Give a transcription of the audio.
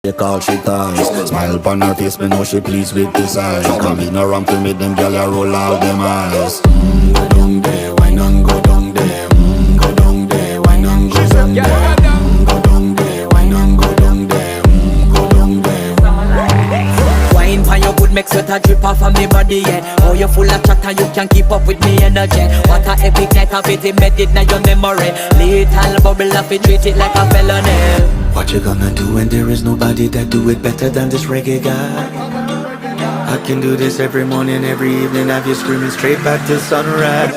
They call she ties. Smile upon her face, me know she pleased with this eyes. Come in around to meet them girl, you roll out them eyes. Go down there, why not go down there? Go down there, why not go down there? Go down there, why not go down there? Go down there. Wine for your good, make sweat a drip off of me body, yeah. Oh, you full of chatter, you can keep up with me energy. What a epic night of it, embedded in your memory. Little bubble up, it treat it like a felony. What you gonna do when there is nobody that do it better than this reggae guy? I can do this every morning, every evening, have you screaming straight back to sunrise.